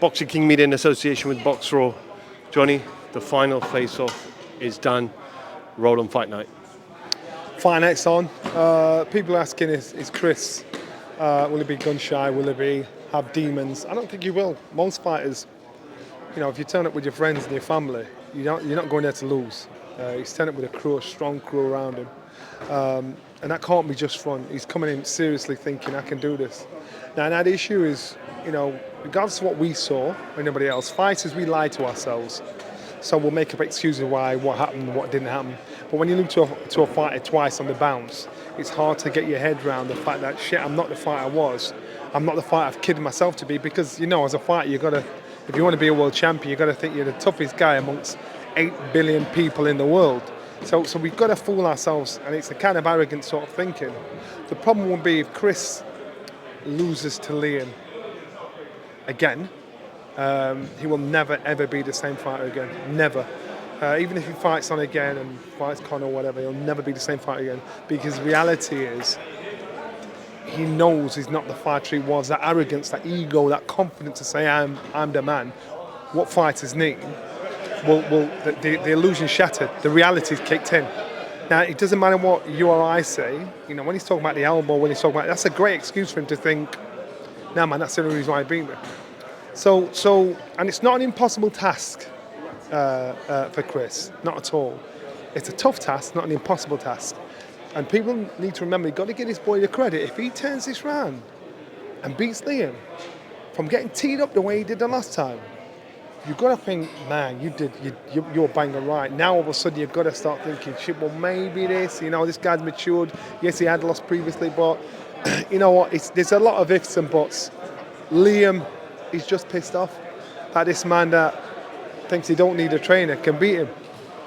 Boxing King Media in association with Box Raw. Johnny, the final face-off is done. Roll on fight night. Fight night's on. People are asking, is Chris, will he be gun shy? Will he have demons? I don't think he will. Most fighters, if you turn up with your friends and your family, you're not going there to lose. He's turning up with a crew, a strong crew around him. And that can't be just fun. He's coming in seriously thinking, I can do this. Now, that issue is, regardless of what we saw or anybody else, fighters, we lie to ourselves. So we'll make up excuses why, what happened, what didn't happen. But when you look to a fighter twice on the bounce, it's hard to get your head around the fact that, shit, I'm not the fighter I was. I'm not the fighter I've kidded myself to be, because, as a fighter, if you want to be a world champion, you've got to think you're the toughest guy amongst 8 billion people in the world. So we've got to fool ourselves, and it's a kind of arrogant sort of thinking. The problem will be if Chris loses to Liam again, he will never, ever be the same fighter again. Never. Even if he fights on again and fights Conor or whatever, he'll never be the same fighter again. Because reality is, he knows he's not the fighter he was. That arrogance, that ego, that confidence to say, I'm the man. What fighters need, the illusion shattered. The reality's kicked in. Now, it doesn't matter what you or I say. When he's talking about the elbow, when he's talking about, that's a great excuse for him to think, nah, man, that's the only reason why I beat me. So, and it's not an impossible task for Chris, not at all. It's a tough task, not an impossible task. And people need to remember, you've got to give this boy the credit. If he turns this round and beats Liam from getting teed up the way he did the last time, you've got to think, man, you're banging right. Now all of a sudden you've got to start thinking, shit, well maybe this guy's matured. Yes, he had lost previously, but you know what? There's a lot of ifs and buts. Liam, he's just pissed off that this man that thinks he don't need a trainer can beat him.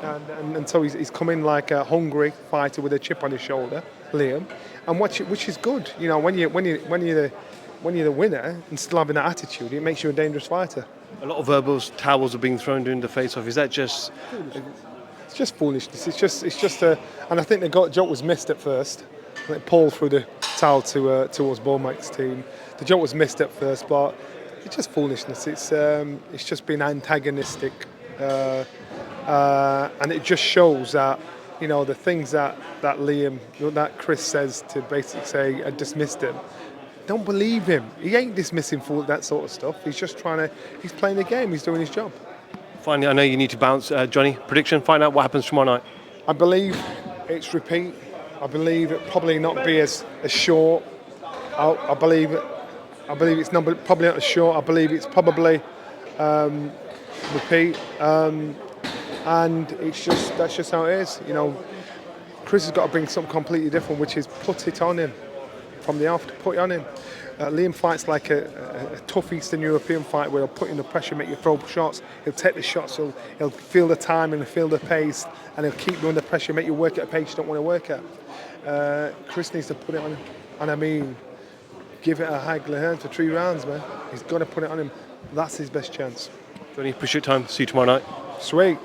And so he's come in like a hungry fighter with a chip on his shoulder, Liam, and which is good. When you're the winner and still having that attitude, it makes you a dangerous fighter. A lot of verbals, towels are being thrown during the face-off. Is that just? It's just foolishness. It's just and I think the joke was missed at first. Paul threw the towel towards Beaumont's team. The joke was missed at first, but it's just foolishness. It's just been antagonistic. And it just shows that, the things that Liam, that Chris says to basically say, I dismissed him. Don't believe him. He ain't dismissing for that sort of stuff. He's just he's playing the game. He's doing his job. Finally, I know you need to bounce. Johnny, prediction, find out what happens tomorrow night. I believe it's repeat. I believe it probably not be as short. I believe it's probably not as short. I believe it's probably repeat. And that's just how it is. Chris has got to bring something completely different, which is put it on him from the off. Put it on him. Liam fights like a tough Eastern European fight where he'll put in the pressure, make you throw shots. He'll take the shots. He'll feel the time and feel the pace, and he'll keep you under pressure, make you work at a pace you don't want to work at. Chris needs to put it on him, and I mean, give it a Hagler hand for 3 rounds, man. He's got to put it on him. That's his best chance. Johnny, appreciate your time. See you tomorrow night. Sweet.